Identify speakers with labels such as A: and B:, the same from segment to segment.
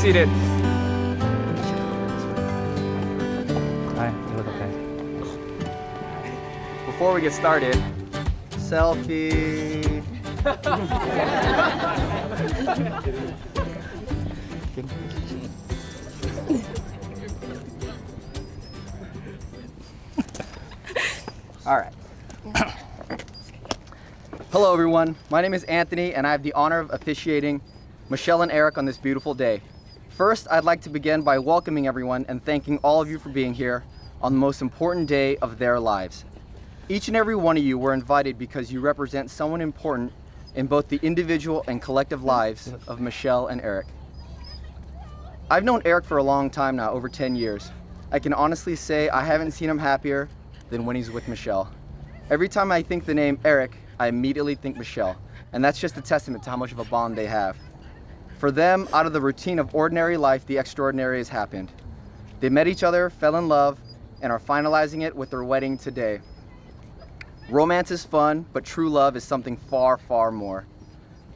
A: seated.
B: Hi, you look okay.
A: Before we get started,
C: Selfie. All right. Hello, everyone. My name is Anthony, and I have the honor of officiating Michelle and Eric on this beautiful day. First, I'd like to begin by welcoming everyone and thanking all of you for being here on the most important day of their lives. Each and every one of you were invited because you represent someone important in both the individual and collective lives of Michelle and Eric. I've known Eric for a long time now, over 10 years. I can honestly say I haven't seen him happier than when he's with Michelle. Every time I think the name Eric, I immediately think Michelle, and that's just a testament to how much of a bond they have. For them, out of the routine of ordinary life, the extraordinary has happened. They met each other, fell in love, and are finalizing it with their wedding today. Romance is fun, but true love is something far, far more.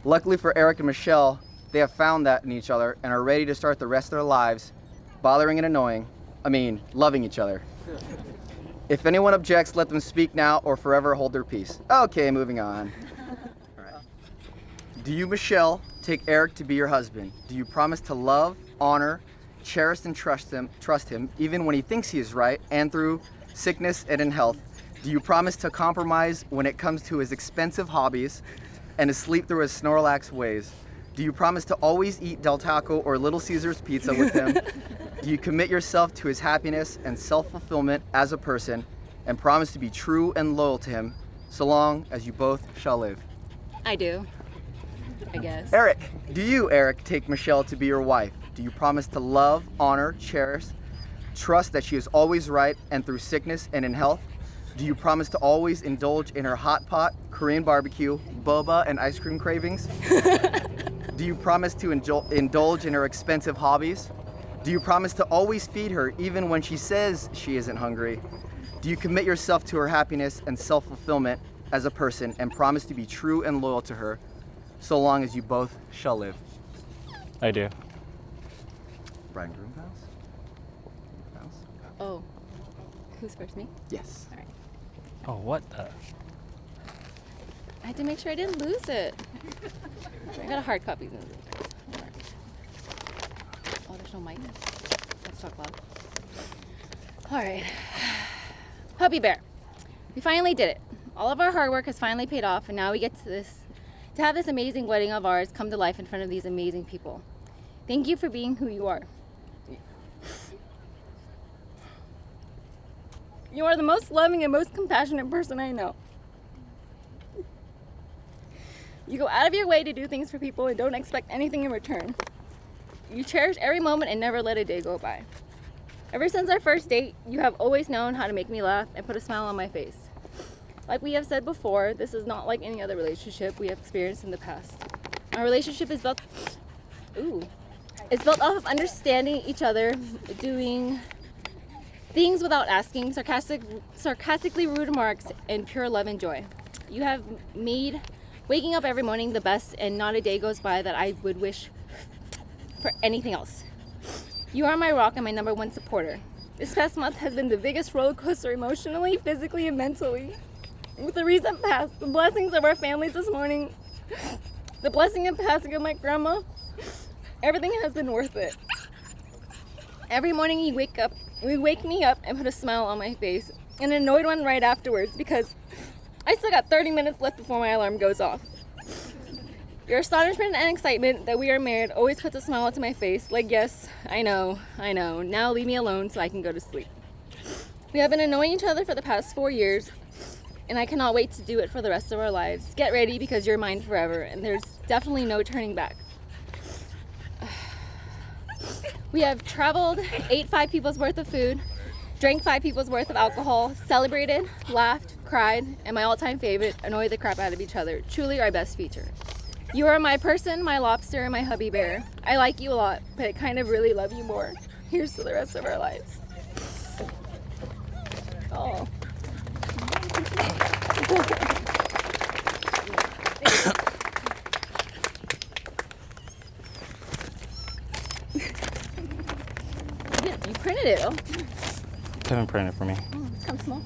C: Luckily for Eric and Michelle, they have found that in each other and are ready to start the rest of their lives loving each other. If anyone objects, let them speak now or forever hold their peace. Okay, moving on. All right. Do you, Michelle, take Eric to be your husband? Do you promise to love, honor, cherish, and trust him even when he thinks he is right and through sickness and in health? Do you promise to compromise when it comes to his expensive hobbies and to sleep through his Snorlax ways? Do you promise to always eat Del Taco or Little Caesars pizza with him? Do you commit yourself to his happiness and self-fulfillment as a person and promise to be true and loyal to him so long as you both shall live?
D: I do, I guess.
C: Eric, do you, Eric, take Michelle to be your wife? Do you promise to love, honor, cherish, trust that she is always right and through sickness and in health? Do you promise to always indulge in her hot pot, Korean barbecue, boba, and ice cream cravings? Do you promise to indulge in her expensive hobbies? Do you promise to always feed her even when she says she isn't hungry? Do you commit yourself to her happiness and self-fulfillment as a person and promise to be true and loyal to her so long as you both shall live?
B: I do.
C: Brian Groom vows?
D: Oh, who's first, me?
C: Yes.
D: All right.
B: Oh, what the?
D: I had to make sure I didn't lose it. I got a hard copy. Oh, there's no mic. Let's talk loud. All right. Puppy Bear, we finally did it. All of our hard work has finally paid off, and now we get to have this amazing wedding of ours come to life in front of these amazing people. Thank you for being who you are. You are the most loving and most compassionate person I know. You go out of your way to do things for people and don't expect anything in return. You cherish every moment and never let a day go by. Ever since our first date, you have always known how to make me laugh and put a smile on my face. Like we have said before, this is not like any other relationship we have experienced in the past. Our relationship is built off of understanding each other, doing things without asking, sarcastically rude remarks, and pure love and joy. You have made waking up every morning the best, and not a day goes by that I would wish for anything else. You are my rock and my number one supporter. This past month has been the biggest roller coaster emotionally, physically, and mentally. With the recent past, the blessings of our families this morning, the blessing and passing of my grandma, everything has been worth it. Every morning you wake me up and put a smile on my face, and an annoyed one right afterwards because I still got 30 minutes left before my alarm goes off. Your astonishment and excitement that we are married always puts a smile onto my face, like, yes, I know, now leave me alone so I can go to sleep. We have been annoying each other for the past 4 years, and I cannot wait to do it for the rest of our lives. Get ready because you're mine forever, and there's definitely no turning back. We have traveled, ate 5 people's worth of food, drank 5 people's worth of alcohol, celebrated, laughed, cried, and my all-time favorite, annoyed the crap out of each other. Truly our best feature. You are my person, my lobster, and my hubby bear. I like you a lot, but I kind of really love you more. Here's to the rest of our lives. Oh. it?
B: Kevin printed it for me.
D: Oh, it's kind of small.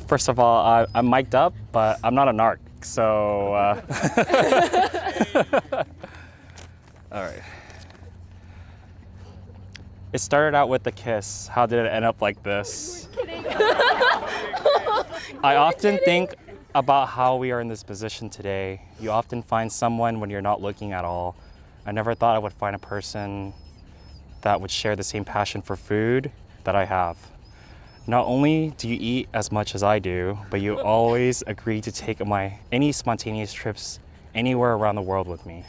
B: First of all, I'm mic'd up, but I'm not a narc, so. All right. It started out with a kiss. How did it end up like this? I often think about how we are in this position today. You often find someone when you're not looking at all. I never thought I would find a person that would share the same passion for food that I have. Not only do you eat as much as I do, but you always agree to take any spontaneous trips anywhere around the world with me.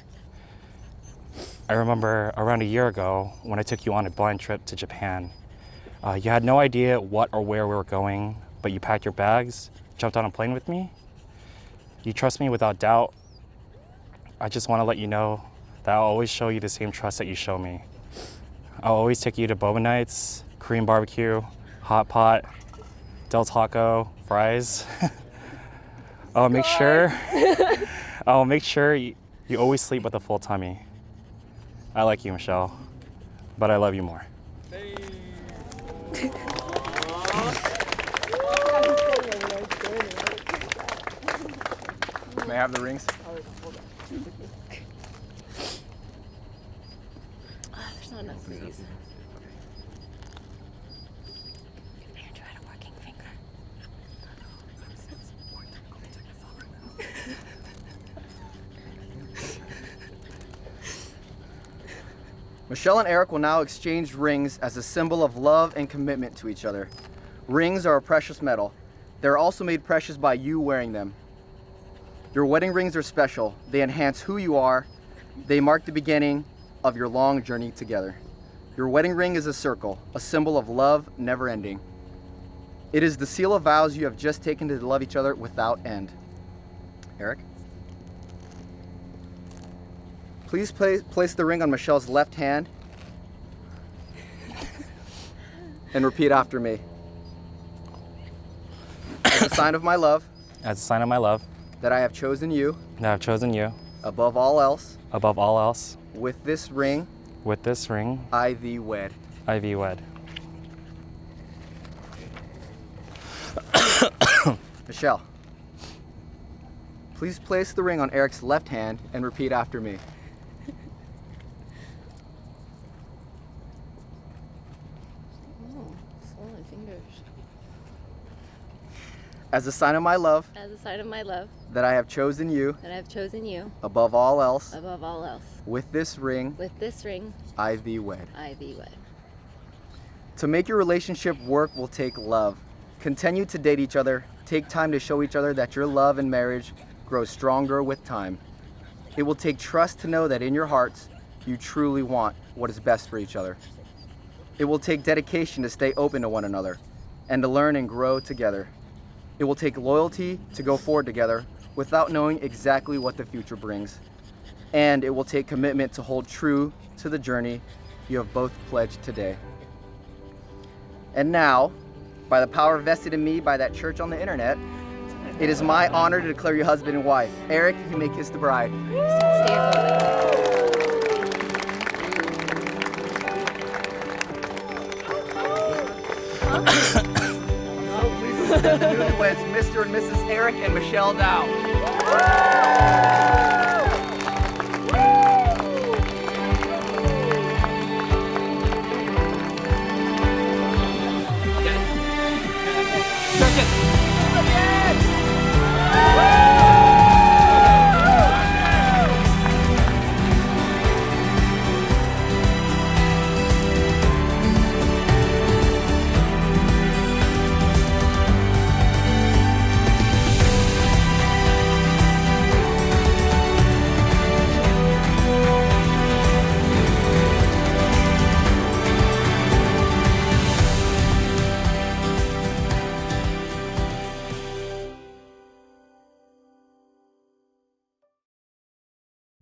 B: I remember around a year ago when I took you on a blind trip to Japan. You had no idea what or where we were going, but you packed your bags, jumped on a plane with me. You trust me without doubt. I just want to let you know that I'll always show you the same trust that you show me. I'll always take you to boba nights, Korean barbecue, hot pot, Del Taco, fries. I'll make sure you always sleep with a full tummy. I like you, Michelle, but I love you more.
C: May I have the rings?
D: There's not enough of these. Andrew had a working finger.
C: Michelle and Eric will now exchange rings as a symbol of love and commitment to each other. Rings are a precious metal. They're also made precious by you wearing them. Your wedding rings are special. They enhance who you are. They mark the beginning of your long journey together. Your wedding ring is a circle, a symbol of love never ending. It is the seal of vows you have just taken to love each other without end. Eric? Please place the ring on Michelle's left hand and repeat after me. As a sign of my love,
B: As a sign of my love,
C: that I have chosen you
B: that I've chosen you
C: above all else,
B: above all else.
C: with this ring,
B: With this ring,
C: I thee wed.
B: I thee wed.
C: Michelle, please place the ring on Eric's left hand and repeat after me.
D: Oh, swollen fingers.
C: As a sign of my love,
D: As a sign of my love,
C: that I have chosen you
D: that I have chosen you
C: above all else,
D: above all else.
C: with this ring,
D: With this ring,
C: I thee wed.
D: I thee wed.
C: To make your relationship work will take love. Continue to date each other. Take time to show each other that your love and marriage grows stronger with time. It will take trust to know that in your hearts, you truly want what is best for each other. It will take dedication to stay open to one another and to learn and grow together. It will take loyalty to go forward together without knowing exactly what the future brings. And it will take commitment to hold true to the journey you have both pledged today. And now, by the power vested in me by that church on the internet, it is my honor to declare you husband and wife. Eric, you may kiss the bride.
D: Stay here.
C: The newlyweds, Mr. and Mrs. Eric and Michelle Dow.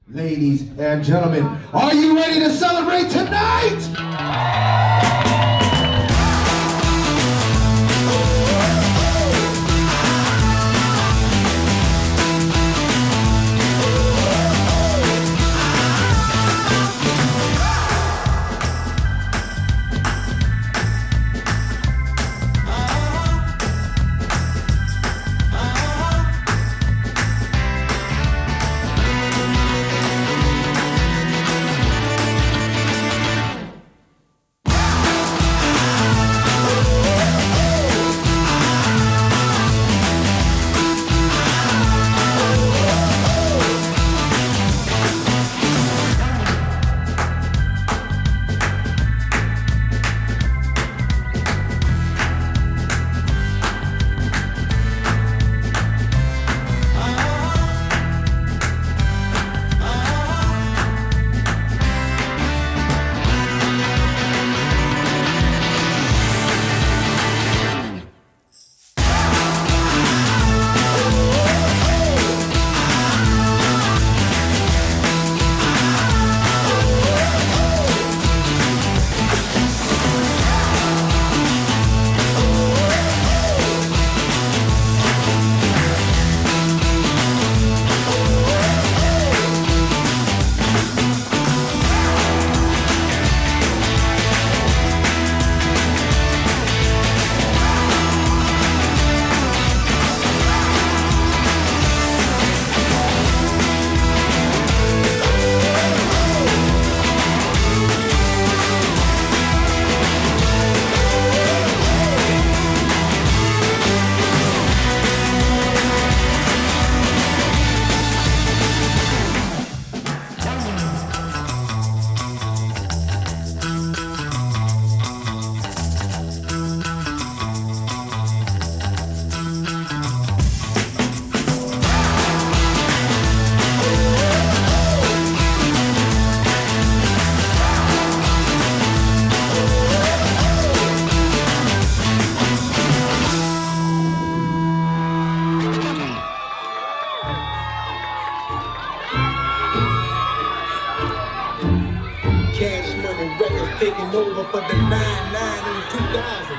A: Ladies and gentlemen, are you ready to celebrate tonight?
E: over for the 99 and 2000.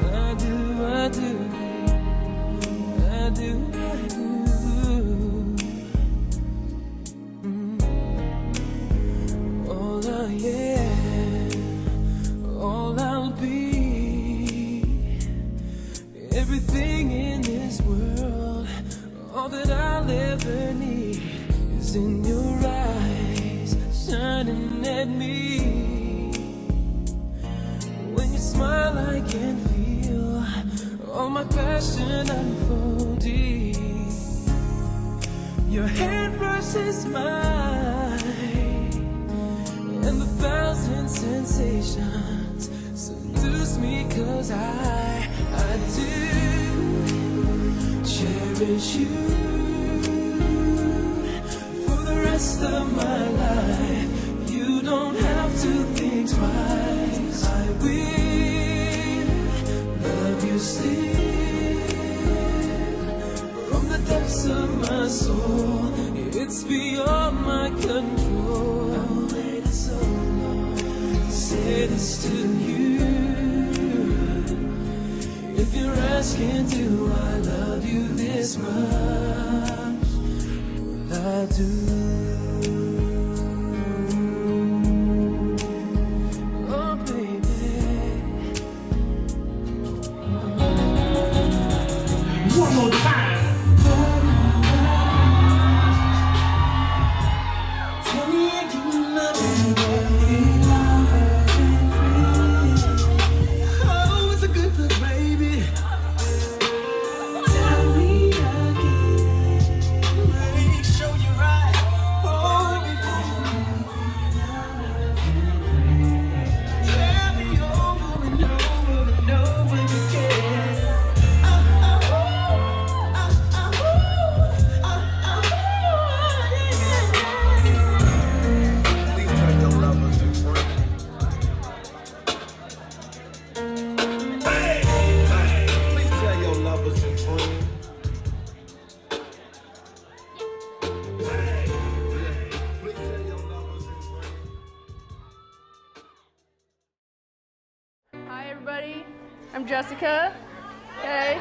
E: I do. All yeah, all I'll be, everything in this world, all that I'll ever need is in your eyes, shining at me. When you smile, I can feel all my passion unfolding. Your hand brushes mine, and the thousand sensations seduce me, 'cause I do cherish you for the rest of my life. You don't have to think twice. I will love you still from the depths of my soul. It's beyond my control. I've waited so long to say this to you. If you're asking, do I love you this much? Well, I do. Oh, baby. One more time.
F: Hi everybody, I'm Jessica. Hey.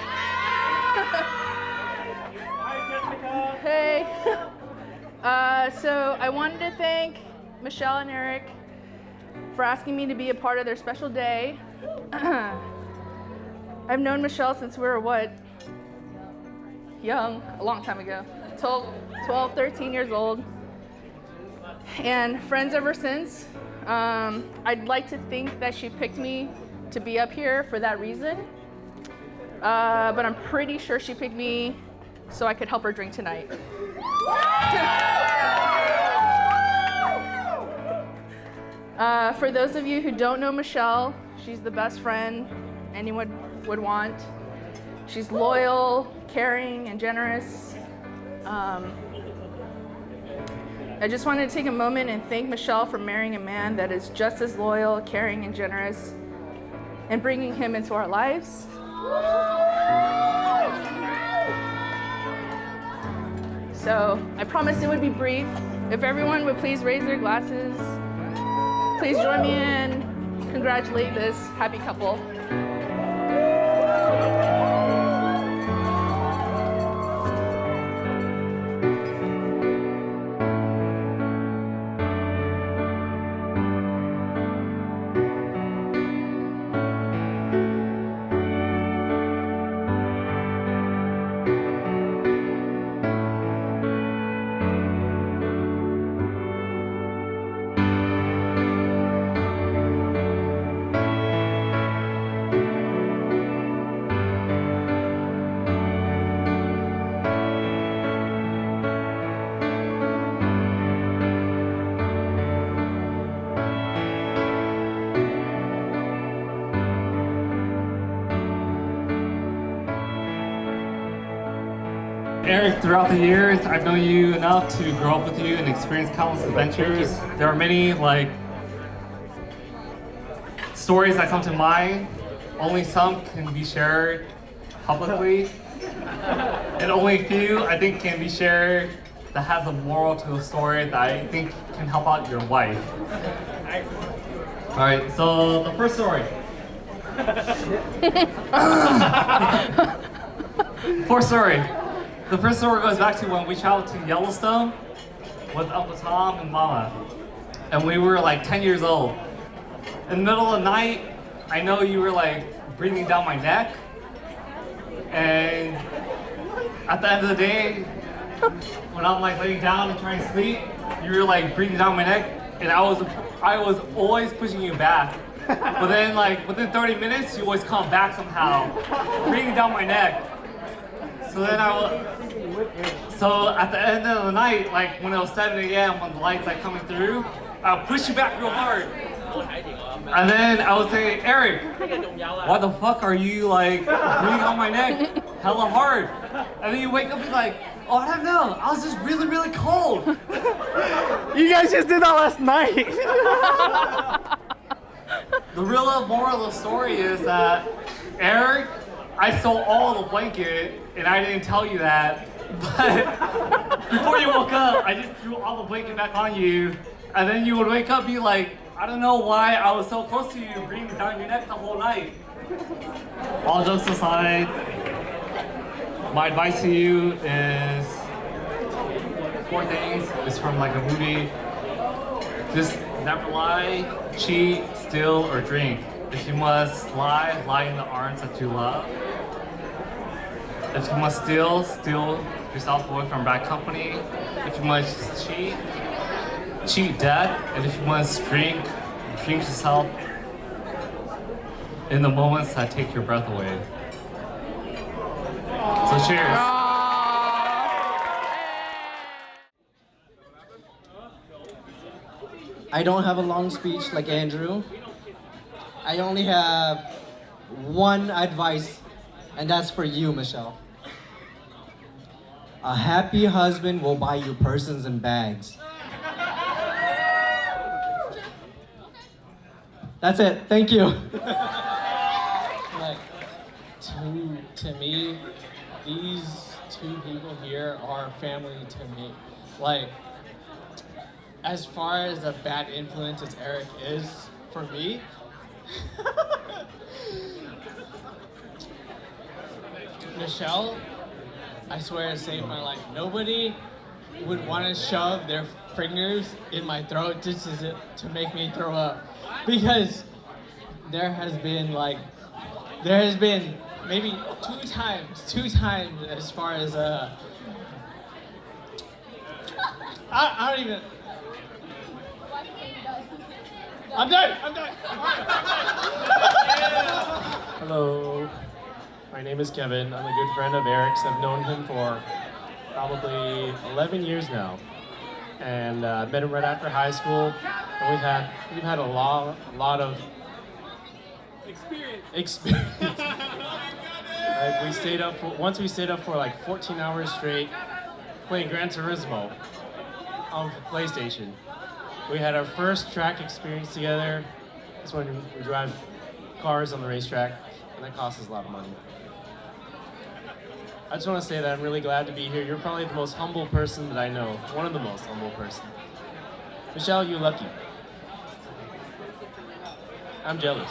F: Hi Jessica. Hey. So I wanted to thank Michelle and Eric for asking me to be a part of their special day. I've known Michelle since we were young, a long time ago, 12, 13 years old, and friends ever since. I'd like to think that she picked me to be up here for that reason, but I'm pretty sure she picked me so I could help her drink tonight. For those of you who don't know Michelle, she's the best friend anyone would want. She's loyal, caring, and generous. I just wanted to take a moment and thank Michelle for marrying a man that is just as loyal, caring, and generous, and bringing him into our lives. So I promised it would be brief. If everyone would please raise their glasses, please join me in congratulate this happy couple.
G: Eric, throughout the years, I've known you enough to grow up with you and experience countless adventures. There are many stories that come to mind. Only some can be shared publicly, and only a few I think can be shared that has a moral to the story that I think can help out your wife. All right, so the first story. The first story goes back to when we traveled to Yellowstone with Uncle Tom and Mama. And we were like 10 years old. In the middle of the night, I know you were like breathing down my neck. And at the end of the day, when I'm like laying down and trying to sleep, you were like breathing down my neck, and I was always pushing you back. But then like within 30 minutes, you always come back somehow, breathing down my neck. So at the end of the night, like when it was 7 a.m. when the lights like coming through, I would push you back real hard. And then I would say, Eric, why the fuck are you like breathing on my neck hella hard? And then you wake up and be like, oh, I don't know, I was just really, really cold.
C: You guys just did that last night.
G: The real moral of the story is that, Eric, I stole all the blanket and I didn't tell you that. But before you woke up, I just threw all the blanket back on you. And then you would wake up and be like, I don't know why I was so close to you, breathing down your neck the whole night. All jokes aside, my advice to you is 4 things. It's from like a movie. Just never lie, cheat, steal, or drink. If you must lie, lie in the arms that you love. If you must steal, steal yourself away from bad company. If you must cheat, cheat death. And if you must drink, drink yourself in the moments that take your breath away. So cheers.
H: I don't have a long speech like Andrew. I only have one advice, and that's for you, Michelle. A happy husband will buy you purses and bags. That's it. Thank you.
I: Like, to me, these two people here are family to me. Like, as far as a bad influence as Eric is for me, Michelle, I swear to save my life. Nobody would want to shove their fingers in my throat just to make me throw up. Because there has been maybe two times as far as I don't even. I'm done.
J: Hello, my name is Kevin. I'm a good friend of Eric's. I've known him for probably 11 years now, and I met him right after high school. And we've had a lot of experience. Like we stayed up for like 14 hours straight playing Gran Turismo on PlayStation. We had our first track experience together. That's when we drive cars on the racetrack, and that costs us a lot of money. I just want to say that I'm really glad to be here. You're probably the most humble person that I know. One of the most humble person. Michelle, you're lucky. I'm jealous.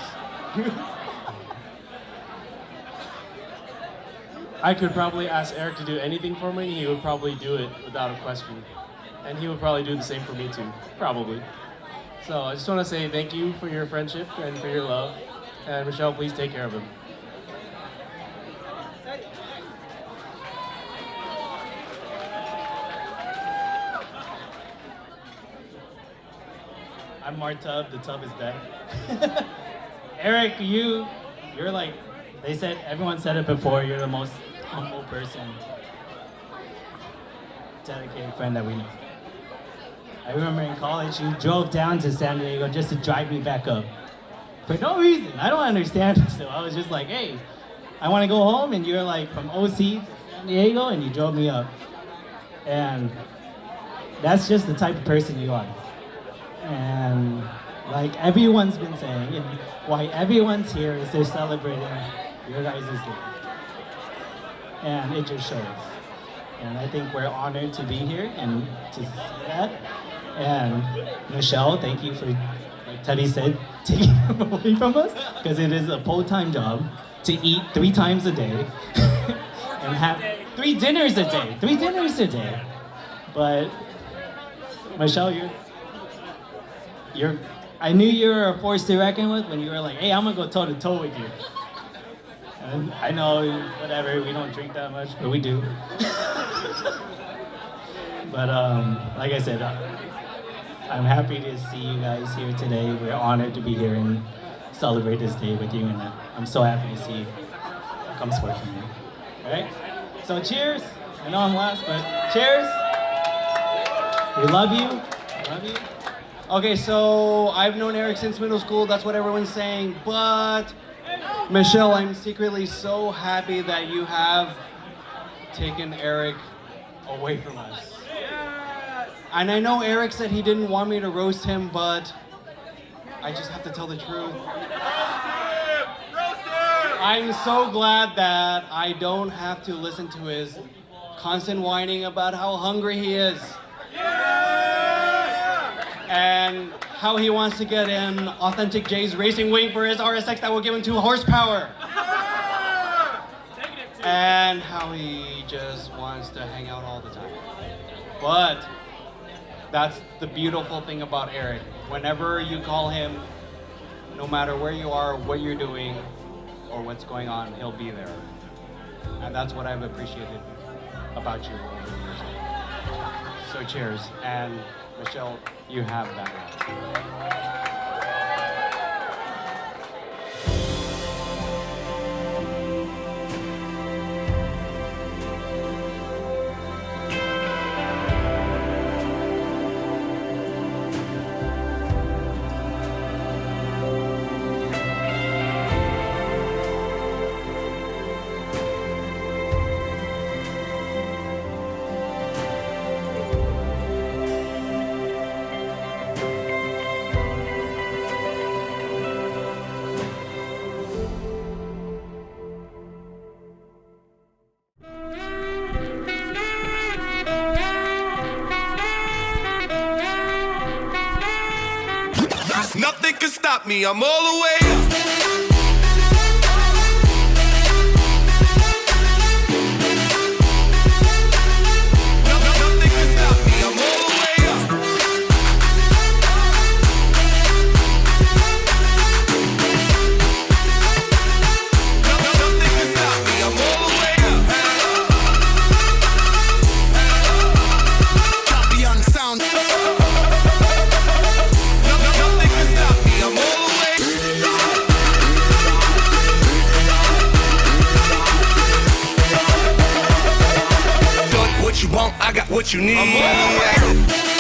J: I could probably ask Eric to do anything for me. He would probably do it without a question. And he would probably do the same for me too, probably. So I just want to say thank you for your friendship and for your love. And Michelle, please take care of him.
I: I'm Martub, the tub is back. Eric, you're like, everyone said it before, you're the most humble person, dedicated friend that we know. I remember in college, you drove down to San Diego just to drive me back up. For no reason, I don't understand. So I was just like, hey, I want to go home, and you're like from OC to San Diego, and you drove me up. And that's just the type of person you are. And like everyone's been saying, and why everyone's here is they're celebrating your guys' day. And it just shows. And I think we're honored to be here and to see that. And Michelle, thank you for, like Teddy said, taking him away from us, because it is a full-time job to eat 3 times a day and have 3 dinners a day. 3 dinners a day. But Michelle, I knew you were a force to reckon with when you were like, hey, I'm gonna go toe to toe with you. And I know, whatever, we don't drink that much, but we do. But like I said, I'm happy to see you guys here today. We're honored to be here and celebrate this day with you, and I'm so happy to see you come support from you. All right? So cheers. I know I'm last, but cheers. We love you. Love you.
H: Okay, so I've known Eric since middle school. That's what everyone's saying. But Michelle, I'm secretly so happy that you have taken Eric away from us. And I know Eric said he didn't want me to roast him, but I just have to tell the truth. I'm so glad that I don't have to listen to his constant whining about how hungry he is. And how he wants to get an authentic J's racing wing for his RSX that will give him 2 horsepower. And how he just wants to hang out all the time. But that's the beautiful thing about Eric. Whenever you call him, no matter where you are, what you're doing, or what's going on, he'll be there. And that's what I've appreciated about you over the years. So cheers. And Michelle, you have that now.
E: Nothing can stop me, I'm all the way up. Nothing can stop me, I'm all the way up. Nothing can stop me, I'm all the way up. Copy on the sound. What you want, I got what you need.